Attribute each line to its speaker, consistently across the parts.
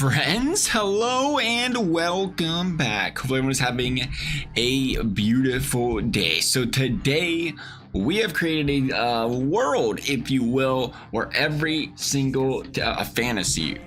Speaker 1: friends, hello and welcome back. Hopefully everyone is having a beautiful day. So today we have created a world, if you will, where every single fantasy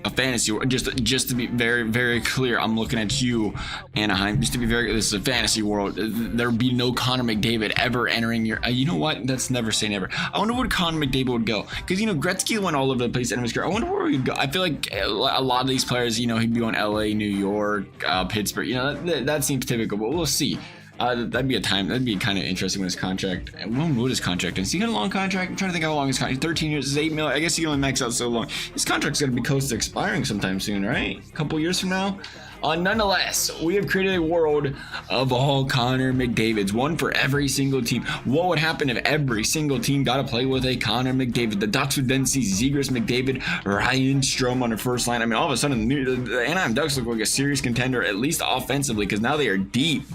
Speaker 1: just to be very clear, I'm looking at you, Anaheim, just to be very, this is a fantasy world. There would be no Connor McDavid ever entering your you know what, that's never say never. I wonder where Connor McDavid would go, because you know Gretzky went all over the place in his career. I wonder where he'd go. I feel like a lot of these players, you know, he'd be on LA, New York, Pittsburgh, you know, that seems typical, but we'll see. That'd be kind of interesting with his contract. When would his contract end? Is he got a long contract? I'm trying to think how long his contract. 13 years is $8 million. I guess he can only max out so long. His contract's gonna be close to expiring sometime soon, right? A couple years from now. Nonetheless, we have created a world of all Connor McDavids, one for every single team. What would happen if every single team got to play with a Connor McDavid? The Ducks would then see Zegras, McDavid, Ryan Strome on the first line. I mean, all of a sudden, the Anaheim Ducks look like a serious contender, at least offensively, because now they are deep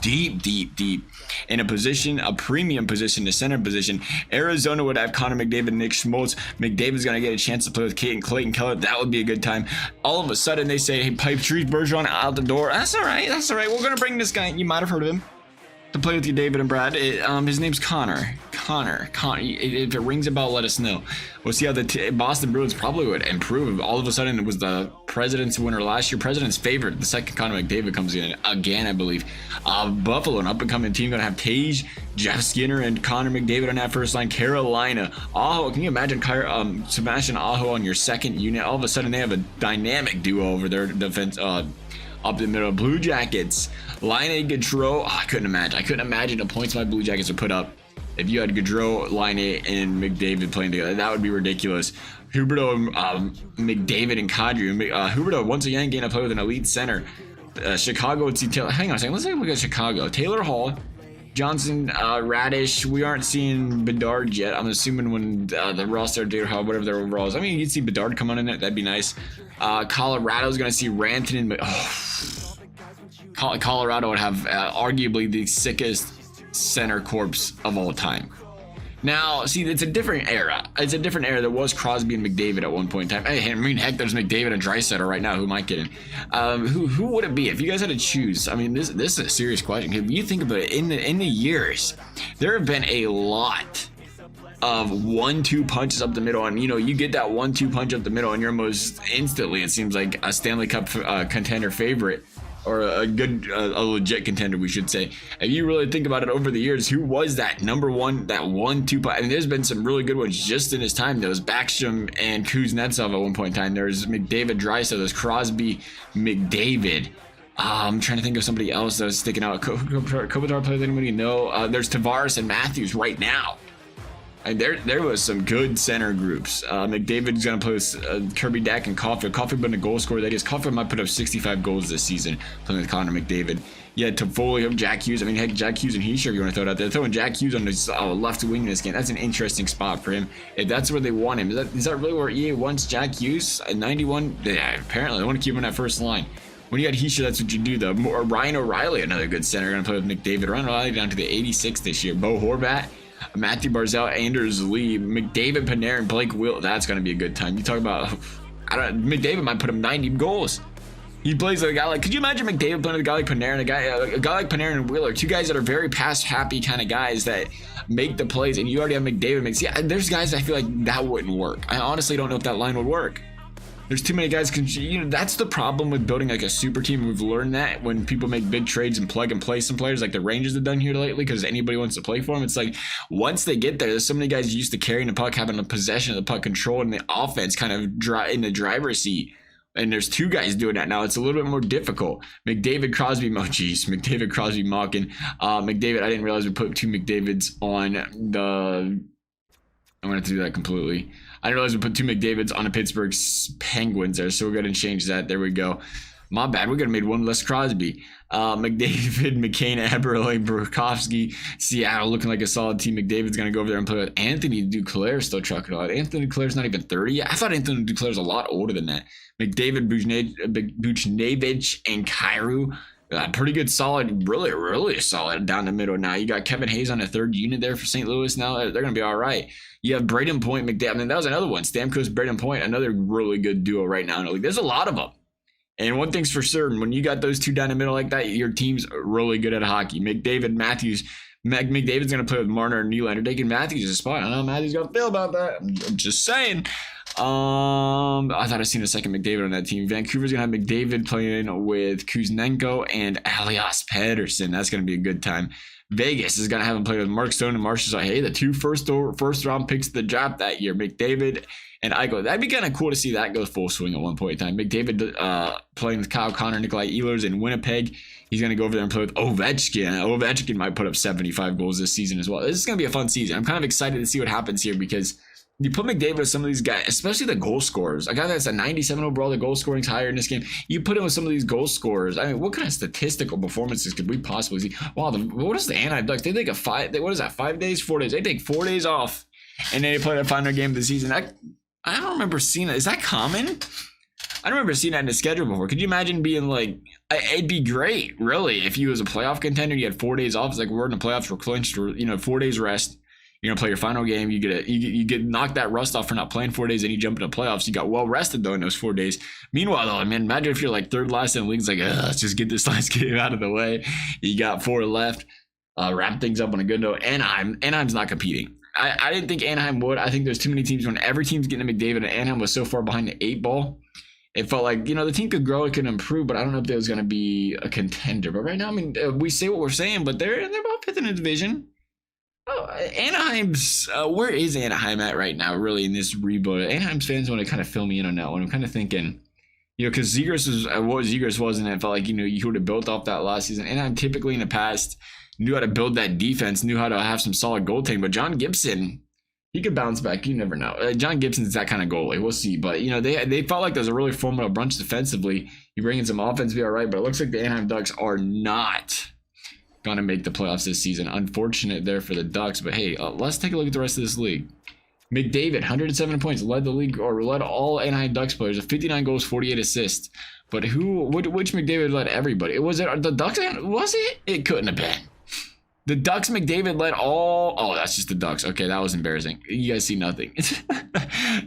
Speaker 1: in a position, a premium position, the center position. Arizona would have Connor McDavid, Nick Schmaltz. McDavid's going to get a chance to play with Clayton Keller. That would be a good time. All of a sudden, they say, hey, Patrice Bergeron out the door. That's all right. We're gonna bring this guy. You might have heard of him, to play with you, David and Brad. His name's Connor. If it rings a bell, let us know. We'll see how the Boston Bruins probably would improve. All of a sudden, it was the President's winner last year. President's favorite. The second Connor McDavid comes in again, I believe. Buffalo, an up-and-coming team, gonna have Tage, Jeff Skinner, and Connor McDavid on that first line. Carolina, Aho. Can you imagine Sebastian Aho on your second unit? All of a sudden, they have a dynamic duo over their defense. Up the middle. Blue Jackets, Laine, Gaudreau. I couldn't imagine the points my Blue Jackets would put up if you had Gaudreau, Laine, and McDavid playing together. That would be ridiculous. Huberdeau, McDavid, and Kadri. Huberdeau once again getting to play with an elite center. Chicago would see Taylor. Hang on a second. Let's take a look at Chicago. Taylor Hall, Johnson, Radish. We aren't seeing Bedard yet. I'm assuming when the roster data, whatever their overall is. I mean, you'd see Bedard come on in it. That'd be nice. Colorado's going to see Rantanen. Colorado would have arguably the sickest center corpse of all time. Now, see, it's a different era. There was Crosby and McDavid at one point in time. Hey, I mean, heck, there's McDavid and Draisaitl right now. Who am I kidding? Who would it be if you guys had to choose? I mean, this is a serious question. If you think about it, in the years, there have been a lot of 1-2 punches up the middle, and you know, you get that 1-2 punch up the middle, and you're almost instantly, it seems like, a Stanley Cup contender favorite. Or a legit contender, we should say. If you really think about it over the years, who was that number one, that 1-2 punch? I mean, there's been some really good ones just in his time. There was Backstrom and Kuznetsov at one point in time. There's McDavid, Draisaitl, there's Crosby, McDavid. I'm trying to think of somebody else that was sticking out. Kopitar players, anybody know? There's Tavares and Matthews right now. And there was some good center groups. McDavid's going to play with Kirby Dack and Caulfield. Caulfield been a goal scorer. That is, Caulfield might put up 65 goals this season playing with Connor McDavid. Yeah, Toffoli, Jack Hughes. I mean, heck, Jack Hughes and Heischer, if you want to throw it out there. Throwing Jack Hughes on the left wing in this game. That's an interesting spot for him. If that's where they want him. Is that really where EA wants Jack Hughes? At 91? Yeah, apparently. They want to keep him on that first line. When you got Heischer, that's what you do, though. Ryan O'Reilly, another good center, going to play with McDavid. Ryan O'Reilly down to the 86 this year. Bo Horvat, Matthew Barzal, Anders Lee, McDavid, Panarin, Blake Will. That's going to be a good time. You talk about, McDavid might put him 90 goals. He plays with a guy like, could you imagine McDavid playing with a guy like Panarin, a guy like Panarin and Wheeler, two guys that are very pass happy kind of guys that make the plays, and you already have McDavid. Yeah, there's guys I feel like that wouldn't work. I honestly don't know if that line would work. There's too many guys. You know, that's the problem with building like a super team. We've learned that when people make big trades and plug and play some players like the Rangers have done here lately, because anybody wants to play for them. It's like once they get there, there's so many guys used to carrying the puck, having the possession of the puck, control, and the offense kind of in the driver's seat. And there's two guys doing that now. It's a little bit more difficult. McDavid, Crosby, McDavid, Crosby, Malkin. McDavid, I didn't realize we put two McDavids on the. I'm going to have to do that completely. I didn't realize we put two McDavids on the Pittsburgh Penguins there, so we're going to change that. There we go. My bad. We're going to make one less Crosby. McDavid, McCann, Eberle, Burakovsky, Seattle looking like a solid team. McDavid's going to go over there and play with Anthony Duclair, still trucking it out. Anthony Duclair's not even 30 yet. I thought Anthony Duclair's a lot older than that. McDavid, Buchnevich, and Kyrou. Pretty good, solid, really solid down the middle now. You got Kevin Hayes on the third unit there for St. Louis now. They're going to be all right. You have Braden Point, McDavid. I mean, that was another one. Stamkos, Braden Point, another really good duo right now in the league. There's a lot of them. And one thing's for certain, when you got those two down the middle like that, your team's really good at hockey. McDavid, Matthews. McDavid's going to play with Marner and Nylander. Taking Matthews' spot. I don't know how Matthews going to feel about that. I'm just saying. I thought I seen a second McDavid on that team. Vancouver's going to have McDavid playing with Kuzmenko and Elias Pettersson. That's going to be a good time. Vegas is going to have him play with Mark Stone and Marshall. So, hey, the two first round picks of the draft that year, McDavid and Eichel. That'd be kind of cool to see that go full swing at one point in time. McDavid playing with Kyle Connor, Nikolai Ehlers in Winnipeg. He's going to go over there and play with Ovechkin. Ovechkin might put up 75 goals this season as well. This is going to be a fun season. I'm kind of excited to see what happens here because you put McDavid with some of these guys, especially the goal scorers. A guy that's a 97 overall, the goal scoring's higher in this game. You put him with some of these goal scorers. I mean, what kind of statistical performances could we possibly see? Wow, what is the Anaheim Ducks? They take 5 days, 4 days? They take 4 days off, and then they play the final game of the season. I don't remember seeing that. Is that common? I don't remember seeing that in the schedule before. Could you imagine being like, it'd be great, really, if you was a playoff contender, you had 4 days off. It's like we're in the playoffs, we're clinched, or 4 days rest. You're gonna play your final game. You get knocked that rust off for not playing 4 days, and you jump into playoffs. You got well rested though in those 4 days. Meanwhile, though, I mean, imagine if you're like third last in the league. It's like, let's just get this last game out of the way. You got 4 left. Wrap things up on a good note. Anaheim's not competing. I didn't think Anaheim would. I think there's too many teams when every team's getting to McDavid, and Anaheim was so far behind the 8 ball. It felt like, the team could grow, it could improve, but I don't know if they was going to be a contender. But right now, I mean, we say what we're saying, but they're about 5th in the division. Oh, Anaheim's where is Anaheim at right now, really, in this rebuild? Anaheim's fans want to kind of fill me in on that one. I'm kind of thinking, because Zegras was what Zegras was, and it felt like, you would have built off that last season. Anaheim typically in the past knew how to build that defense, knew how to have some solid goaltending, but John Gibson, he could bounce back. You never know. John Gibson's that kind of goalie. We'll see. But, they felt like there's a really formidable bunch defensively. You bring in some offense, be all right, but it looks like the Anaheim Ducks are not going to make the playoffs this season. Unfortunate there for the Ducks, but hey, let's take a look at the rest of this league. McDavid, 107 points, led the league, or led all Anaheim Ducks players with 59 goals, 48 assists. But which McDavid led everybody? Was it the Ducks? Was it? It couldn't have been. The Ducks, McDavid led all. Oh, that's just the Ducks. Okay, that was embarrassing. You guys see nothing.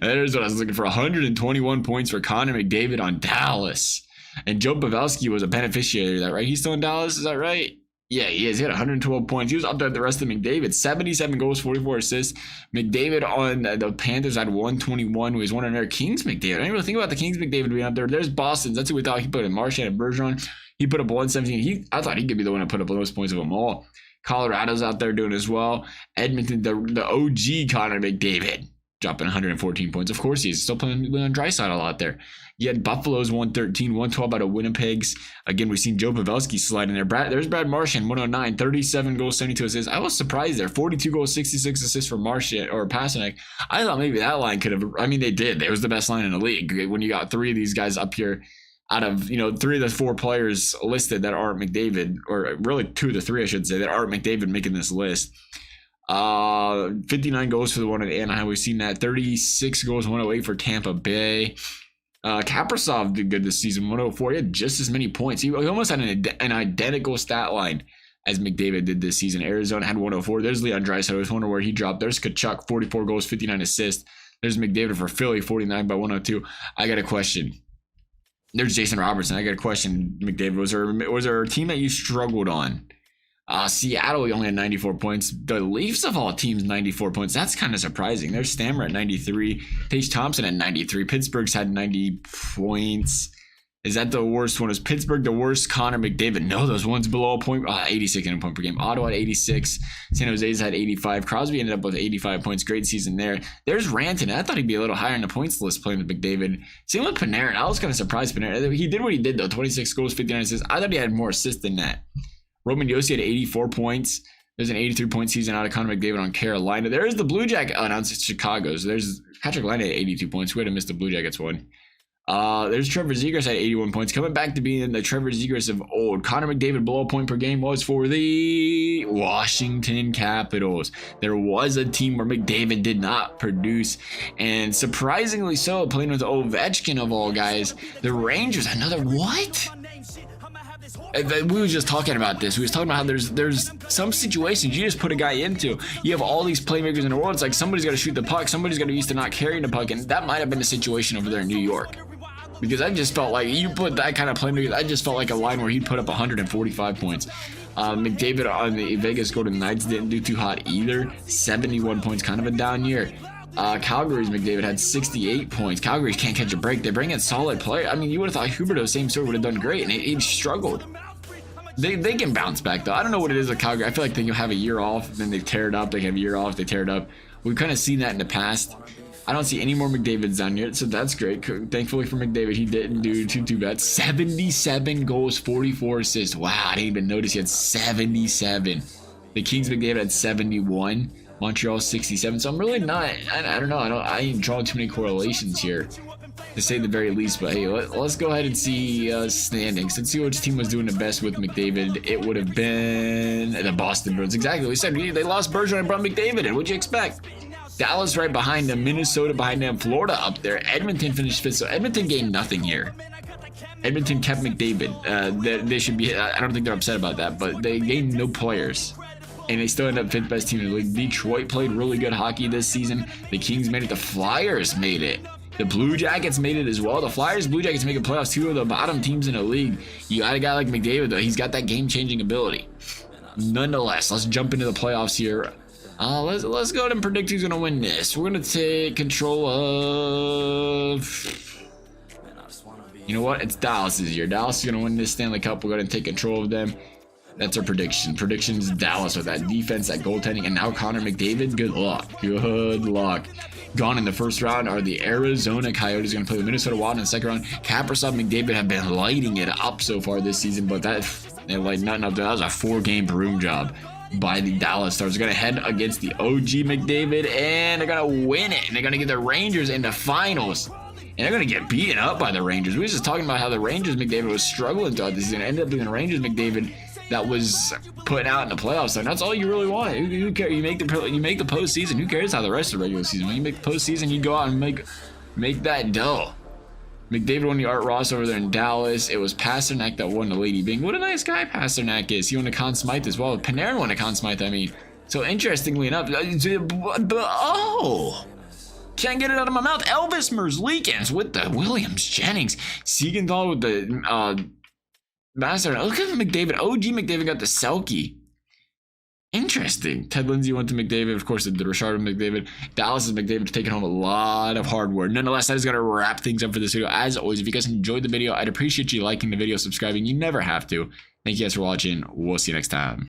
Speaker 1: There's what I was looking for. 121 points for Connor McDavid on Dallas. And Joe Pavelski was a beneficiary of that, right? He's still in Dallas, is that right? Yeah, he is. He had 112 points. He was up there with the rest of McDavid. 77 goals, 44 assists. McDavid on the Panthers had 121. Who was one of their Kings McDavid. I didn't really think about the Kings McDavid being up there. There's Boston's. That's who we thought. He put in Marchand and Bergeron. He put up 117. I thought he could be the one to put up the most points of them all. Colorado's out there doing as well. Edmonton, the OG Connor McDavid, dropping 114 points. Of course he is. Still playing Leon Draisaitl out there. You had Buffalo's 113, 112 out of Winnipeg's. Again, we've seen Joe Pavelski slide in there. There's Brad Marchand, 109, 37 goals, 72 assists. I was surprised there. 42 goals, 66 assists for Marchand or Pasternak. I thought maybe that line could have. I mean, they did. It was the best line in the league. When you got 3 of these guys up here, out of 3 of the 4 players listed that aren't McDavid, or really 2 of the 3, I should say, that aren't McDavid making this list. 59 goals for the one at Anaheim. We've seen that. 36 goals, 108 for Tampa Bay. Kaprizov did good this season, 104. He had just as many points. He almost had an identical stat line as McDavid did this season. Arizona had 104. There's Leon Draisaitl. I was wondering where he dropped. There's Tkachuk, 44 goals, 59 assists. There's McDavid for Philly, 49 by 102. I got a question. There's Jason Robertson. I got a question, McDavid. Was there a team that you struggled on? Seattle, we only had 94 points. The Leafs of all teams, 94 points. That's kind of surprising. There's Stammer at 93. Tage Thompson at 93. Pittsburgh's had 90 points. Is that the worst one? Is Pittsburgh the worst? Connor McDavid? No, those ones below a point. 86 in a point per game. Ottawa at 86. San Jose's had 85. Crosby ended up with 85 points. Great season there. There's Rantanen. I thought he'd be a little higher in the points list playing with McDavid. Same with Panarin. I was kind of surprised Panarin. He did what he did though. 26 goals, 59 assists. I thought he had more assists than that. Roman Josi had 84 points. There's an 83-point season out of Connor McDavid on Carolina. There's the Blue Jacket. Oh, no, it's Chicago's. There's Patrick Laine at 82 points. We had to miss the Blue Jackets one. There's Trevor Zegras at 81 points. Coming back to being the Trevor Zegras of old. Connor McDavid below a point per game was for the Washington Capitals. There was a team where McDavid did not produce. And surprisingly so, playing with Ovechkin of all guys, the Rangers, another what? We were just talking about this. We was talking about how there's some situations you just put a guy into. You have all these playmakers in the world. It's like somebody's got to shoot the puck. Somebody's got to be used to not carrying the puck. And that might have been the situation over there in New York. because I just felt like you put that kind of play together. I just felt like a line where he'd put up 145 points. McDavid on the Vegas Golden Knights didn't do too hot either. 71 points, kind of a down year. Calgary's McDavid had 68 points. Calgary can't catch a break. They bring in solid play. I mean, you would have thought Huberdeau, same sort, would have done great, and he struggled. They can bounce back though. I don't know what it is with Calgary. I feel like they have a year off, then they tear it up. They have a year off, they tear it up. We've kind of seen that in the past. I don't see any more McDavids down here, so that's great. Thankfully for McDavid, he didn't do too bad. 77 goals, 44 assists. Wow, I didn't even notice he had 77. The Kings McDavid had 71. Montreal 67. So I'm really not. I don't know. I ain't drawing too many correlations here, to say the very least. But hey, let's go ahead and see standings. Let's see which team was doing the best with McDavid. It would have been the Boston Bruins. Exactly. We said they lost Bergeron and brought McDavid in. What'd you expect? Dallas right behind them. Minnesota behind them. Florida up there. Edmonton finished 5th. So Edmonton gained nothing here. Edmonton kept McDavid. They should be. I don't think they're upset about that. But they gained no players. And they still end up 5th best team in the league. Detroit played really good hockey this season. The Kings made it. The Flyers made it. The Blue Jackets made it as well. The Flyers, Blue Jackets make a playoffs. 2 of the bottom teams in the league. You got a guy like McDavid though. He's got that game-changing ability. Nonetheless, let's jump into the playoffs here. Let's go ahead and predict who's gonna win this. We're gonna take control of. You know what? It's Dallas's year. Dallas is gonna win this Stanley Cup. We're gonna take control of them. That's our prediction. Predictions Dallas with that defense, that goaltending, and now Connor McDavid. Good luck. Good luck. Gone in the first round are the Arizona Coyotes. Going to play the Minnesota Wild in the second round. Kaprizov, McDavid have been lighting it up so far this season, but they're like nothing up there. That was a 4-game room job by the Dallas Stars. They're going to head against the OG McDavid, and they're going to win it. And they're going to get the Rangers in the finals. And they're going to get beaten up by the Rangers. We were just talking about how the Rangers McDavid was struggling throughout the season. It ended up being the Rangers McDavid that was put out in the playoffs. And that's all you really want. Who cares? You make the postseason. Who cares how the rest of the regular season? When you make the postseason, you go out and make that dough. McDavid won the Art Ross over there in Dallas. It was Pasternak that won the Lady Byng. What a nice guy Pasternak is. He won the Conn Smythe as well. Panarin won the Conn Smythe, I mean. So interestingly enough, can't get it out of my mouth. Elvis Merzlikins with the Williams Jennings. Siegenthaler with the Master. Look at McDavid. OG McDavid got the Selke. Interesting. Ted Lindsay went to McDavid. Of course, the Richard McDavid. Dallas's McDavid taking home a lot of hard work. Nonetheless, that is going to wrap things up for this video. As always, if you guys enjoyed the video, I'd appreciate you liking the video, subscribing. You never have to. Thank you guys for watching. We'll see you next time.